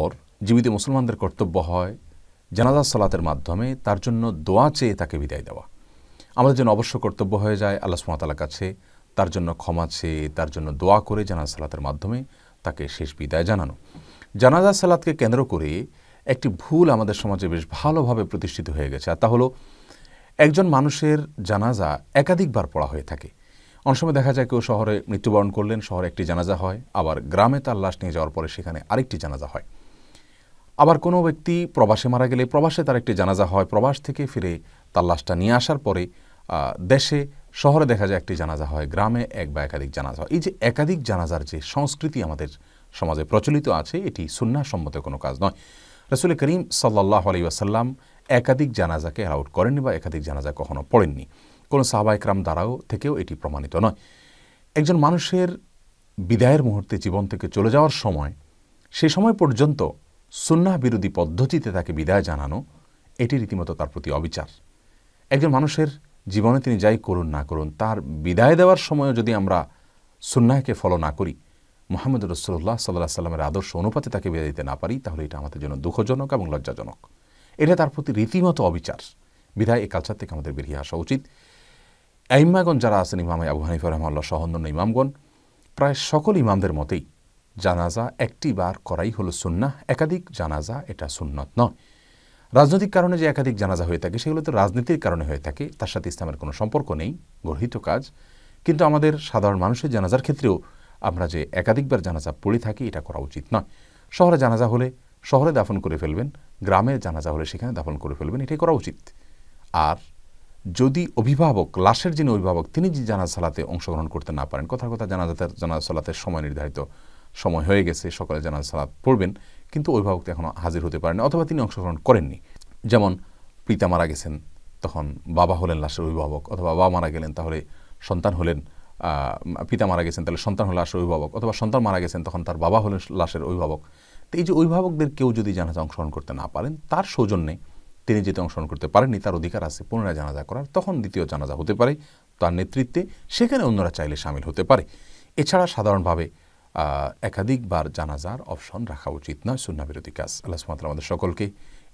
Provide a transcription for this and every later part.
পর জীবিত মুসলমানদের কর্তব্য হয় জানাজা সালাতের মাধ্যমে তার জন্য দোয়া চেয়ে তাকে বিদায় দেওয়া। আমাদের জন্য অবশ্য কর্তব্য হয়ে যায় আল্লাহ সুবহানাহু ওয়া তাআলার কাছে তার জন্য ক্ষমা চেয়ে তার জন্য দোয়া করে জানাজা সালাতের মাধ্যমে তাকে শেষ বিদায় জানানো। জানাজা সালাতকে কেন্দ্র করে একটি ভুল আমাদের সমাজে বেশ ভালোভাবে প্রতিষ্ঠিত হয়ে গেছে, আর তা হলো একজন মানুষের জানাজা একাধিকবার পড়া হয়ে থাকে। অনেক সময় দেখা যায় কেউ শহরে মৃত্যুবরণ করলেন, শহরে একটি জানাজা হয়, আবার গ্রামে তার লাশ নিয়ে যাওয়ার পরে সেখানে আরেকটি জানাজা হয়। আবার কোনো ব্যক্তি প্রবাসে মারা গেলে প্রবাসে তার একটি জানাজা হয়, প্রবাস থেকে ফিরে তার লাশটা নিয়ে আসার পরে দেশে শহরে দেখা যায় একটি জানাজা হয়, গ্রামে এক বা একাধিক জানাজা হয়। এই যে একাধিক জানাজার যে সংস্কৃতি আমাদের সমাজে প্রচলিত আছে, এটি সুন্নাহ সম্মত কোনো কাজ নয়। রাসূল করিম সাল্লাল্লাহু আলাইহি ওয়াসাল্লাম একাধিক জানাজাকে অ্যালাউড করেননি বা একাধিক জানাজা কখনো পড়েননি। কোনো সাহাবা ইকরাম দ্বারাও থেকেও এটি প্রমাণিত নয়। একজন মানুষের বিদায়ের মুহূর্তে জীবন থেকে চলে যাওয়ার সময়, সে সময় পর্যন্ত সুন্নাহ বিরোধী পদ্ধতিতে তাকে বিদায় জানানো, এটি রীতিমতো তার প্রতি অবিচার। একজন মানুষের জীবনে তিনি যাই করুন না করুন, তার বিদায় দেওয়ার সময়ও যদি আমরা সুন্নাহকে ফলো না করি, মুহাম্মদ রাসূলুল্লাহ সাল্লাল্লাহু আলাইহি ওয়াসাল্লামের আদর্শ অনুপাতে তাকে বিদায় দিতে না পারি, তাহলে এটা আমাদের জন্য দুঃখজনক এবং লজ্জাজনক। এটা তার প্রতি রীতিমতো অবিচার। বিদায় এই কালচার থেকে আমাদের বেরিয়ে আসা উচিত। আইম্মাগণ যারা আছেন, ইমাম আবু হানিফা রাহিমাহুল্লাহ সহ অন্যান্য ইমামগণ, প্রায় সকল ইমামদের মতেই জানাজা একটি বার করাই হলো সুন্নাহ, একাধিক জানাজা এটা সুন্নত নয়। রাজনৈতিক কারণে যে একাধিক জানাজা হয়ে থাকে সেগুলো তো রাজনীতির কারণে হয়ে থাকে, তার সাথে ইসলামের কোনো সম্পর্ক নেই, গর্হিত কাজ। কিন্তু আমাদের সাধারণ মানুষের জানাজার ক্ষেত্রেও আমরা যে একাধিকবার জানাজা পড়ে থাকি, এটা করা উচিত নয়। শহরে জানাজা হলে শহরে দাফন করে ফেলবেন, গ্রামের জানাজা হলে সেখানে দাফন করে ফেলবেন, এটাই করা উচিত। আর যদি অভিভাবক, লাশের যিনি অভিভাবক, তিনি যে জানাজা সালাতে অংশগ্রহণ করতে না পারেন, কথার কথা জানাজা সালাতের সময় নির্ধারিত সময় হয়ে গেছে, সকালে জানাজা সালাত পড়বেন, কিন্তু অভিভাবক এখনও হাজির হতে পারেন অথবা তিনি অংশগ্রহণ করেননি। যেমন পিতা মারা গেছেন, তখন বাবা হলেন লাশের অভিভাবক, অথবা বাবা মারা গেলেন তাহলে সন্তান হলেন, পিতা মারা গেছেন তাহলে সন্তান হলেন লাশের অভিভাবক, অথবা সন্তান মারা গেছেন তখন তার বাবা হলেন লাশের অভিভাবক। তো এই যে অভিভাবকদের কেউ যদি জানাজা অংশগ্রহণ করতে না পারেন, তার সৌজন্যে তিনি যেতে অংশগ্রহণ করতে পারেননি, তার অধিকার আছে পুনরায় জানাজা করার, তখন দ্বিতীয় জানাজা হতে পারে তার নেতৃত্বে, সেখানে অন্যরা চাইলে শামিল হতে পারে। এছাড়া সাধারণভাবে একাধিকবার জানাজার অপশন রাখা উচিত নয়, সুন্নাহ বিরোধী কাজ। আল্লাহ সুবহানাহু ওয়া তাআলা আমাদের সকলকে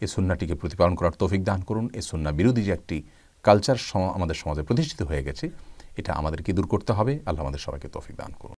এই সুন্নাহটিকে প্রতিপালন করার তৌফিক দান করুন। এই সুন্নাহ বিরোধী যে একটি কালচার আমাদের সমাজে প্রতিষ্ঠিত হয়ে গেছে, এটা আমাদেরকে দূর করতে হবে। আল্লাহ আমাদের সবাইকে তৌফিক দান করুন।